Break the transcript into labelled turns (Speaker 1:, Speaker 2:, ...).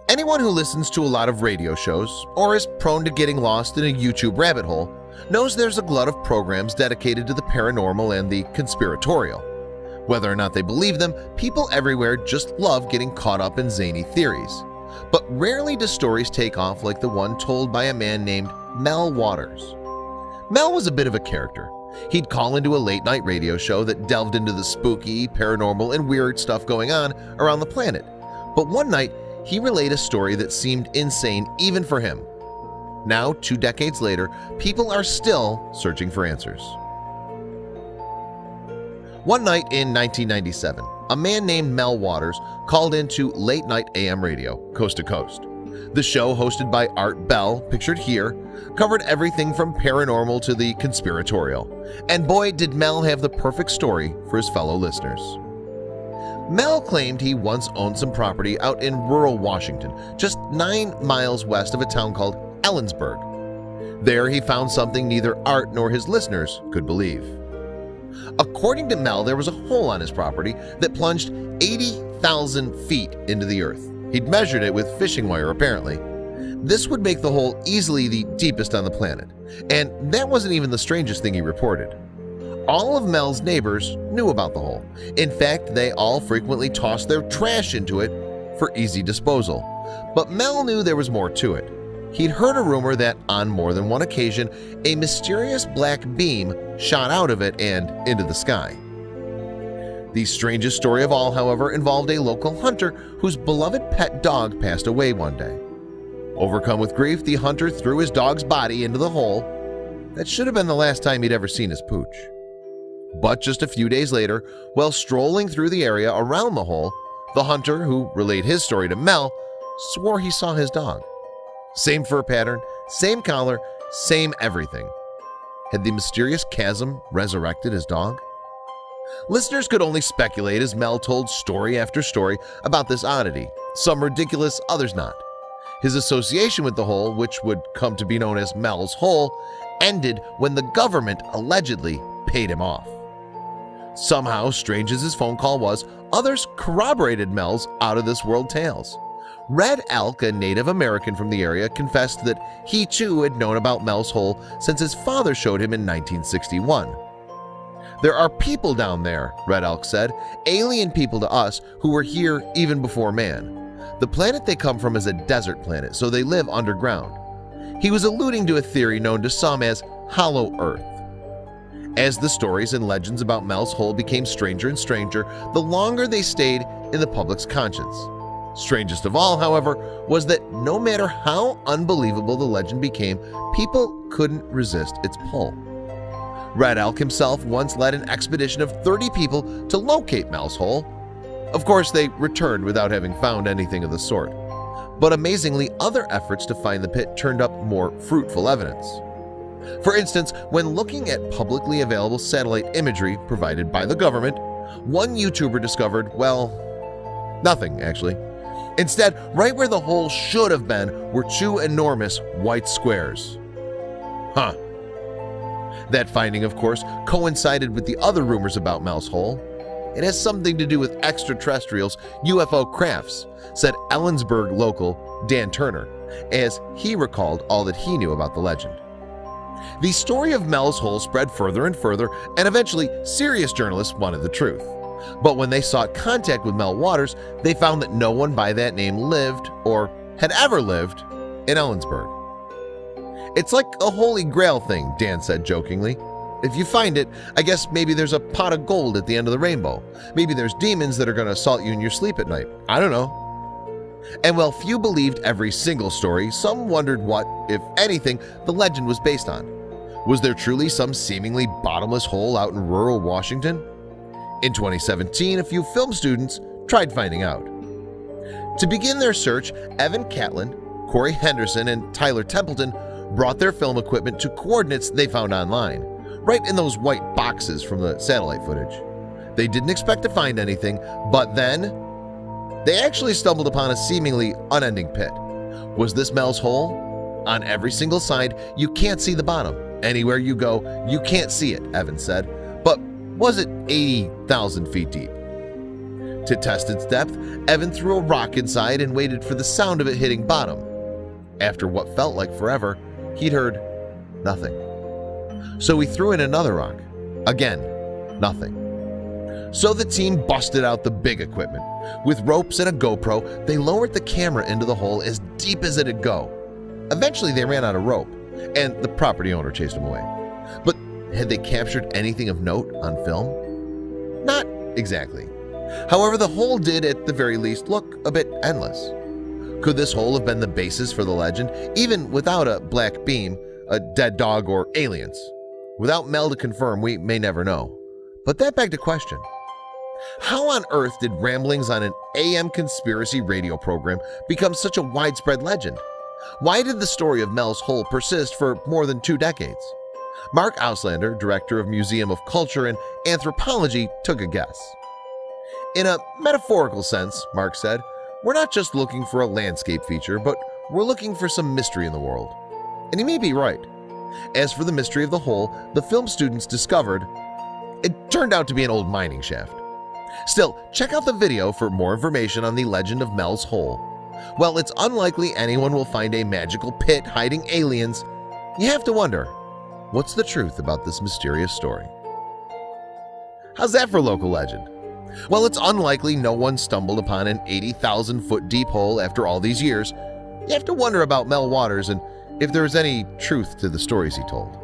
Speaker 1: Anyone who listens to a lot of radio shows or is prone to getting lost in a YouTube rabbit hole knows there's a glut of programs dedicated to the paranormal and the conspiratorial. Whether or not they believe them, people everywhere just love getting caught up in zany theories. But rarely do stories take off like the one told by a man named Mel Waters. Mel was a bit of a character. He'd call into a late-night radio show that delved into the spooky, paranormal, and weird stuff going on around the planet. But one night, he relayed a story that seemed insane even for him. Now, 2 decades later, people are still searching for answers. One night in 1997, a man named Mel Waters called into late-night AM radio, coast to coast. The show, hosted by Art Bell, pictured here, covered everything from paranormal to the conspiratorial. And boy, did Mel have the perfect story for his fellow listeners. Mel claimed he once owned some property out in rural Washington, just 9 miles west of a town called Ellensburg. There he found something neither Art nor his listeners could believe. According to Mel, there was a hole on his property that plunged 80,000 feet into the earth. He'd measured it with fishing wire, apparently. This would make the hole easily the deepest on the planet, and that wasn't even the strangest thing he reported. All of Mel's neighbors knew about the hole. In fact, they all frequently tossed their trash into it for easy disposal. But Mel knew there was more to it. He'd heard a rumor that on more than one occasion, a mysterious black beam shot out of it and into the sky. The strangest story of all, however, involved a local hunter whose beloved pet dog passed away one day. Overcome with grief, the hunter threw his dog's body into the hole. That should have been the last time he'd ever seen his pooch. But just a few days later, while strolling through the area around the hole, the hunter, who relayed his story to Mel, swore he saw his dog. Same fur pattern, same collar, same everything. Had the mysterious chasm resurrected his dog? Listeners could only speculate as Mel told story after story about this oddity, some ridiculous, others not. His association with the hole, which would come to be known as Mel's Hole, ended when the government allegedly paid him off. Somehow, strange as his phone call was, others corroborated Mel's out-of-this-world tales. Red Elk, a Native American from the area, confessed that he too had known about Mel's Hole since his father showed him in 1961. "There are people down there," Red Elk said, "alien people to us who were here even before man. The planet they come from is a desert planet, so they live underground." He was alluding to a theory known to some as Hollow Earth. As the stories and legends about Mel's Hole became stranger and stranger, the longer they stayed in the public's conscience. Strangest of all, however, was that no matter how unbelievable the legend became, people couldn't resist its pull. Red Elk himself once led an expedition of 30 people to locate Mel's Hole. Of course, they returned without having found anything of the sort. But amazingly, other efforts to find the pit turned up more fruitful evidence. For instance, when looking at publicly available satellite imagery provided by the government, one YouTuber discovered, well, nothing actually. Instead, right where the hole should have been were 2 enormous white squares. Huh. That finding, of course, coincided with the other rumors about Mel's Hole. It has something to do with extraterrestrials, UFO crafts, said Ellensburg local Dan Turner, as he recalled all that he knew about the legend. The story of Mel's Hole spread further and further, and eventually serious journalists wanted the truth. But when they sought contact with Mel Waters, they found that no one by that name lived or had ever lived in Ellensburg. "It's like a holy grail thing," Dan said jokingly. "If you find it, I guess maybe there's a pot of gold at the end of the rainbow. Maybe there's demons that are going to assault you in your sleep at night. I don't know." And while few believed every single story, some wondered what, if anything, the legend was based on. Was there truly some seemingly bottomless hole out in rural Washington? In 2017, a few film students tried finding out. To begin their search, Evan Catlin, Corey Henderson, and Tyler Templeton brought their film equipment to coordinates they found online, right in those white boxes from the satellite footage. They didn't expect to find anything, but then they actually stumbled upon a seemingly unending pit. Was this Mel's Hole? On every single side, you can't see the bottom. Anywhere you go, you can't see it, Evan said. But was it 80,000 feet deep? To test its depth, Evan threw a rock inside and waited for the sound of it hitting bottom. After what felt like forever, he'd heard nothing. So he threw in another rock. Again, nothing. So the team busted out the big equipment. With ropes and a GoPro, they lowered the camera into the hole as deep as it'd go. Eventually they ran out of rope, and the property owner chased them away. But had they captured anything of note on film? Not exactly. However, the hole did at the very least look a bit endless. Could this hole have been the basis for the legend, even without a black beam, a dead dog, or aliens? Without Mel to confirm, we may never know. But that begged a question. How on earth did ramblings on an AM conspiracy radio program become such a widespread legend? Why did the story of Mel's hole persist for more than 2 decades? Mark Auslander, director of Museum of Culture and Anthropology, took a guess. In a metaphorical sense, Mark said, we're not just looking for a landscape feature, but we're looking for some mystery in the world. And he may be right. As for the mystery of the hole, the film students discovered, it turned out to be an old mining shaft. Still, check out the video for more information on the legend of Mel's hole. While it's unlikely anyone will find a magical pit hiding aliens, you have to wonder, what's the truth about this mysterious story? How's that for local legend? Well, it's unlikely no one stumbled upon an 80,000-foot deep hole after all these years. You have to wonder about Mel Waters and if there was any truth to the stories he told.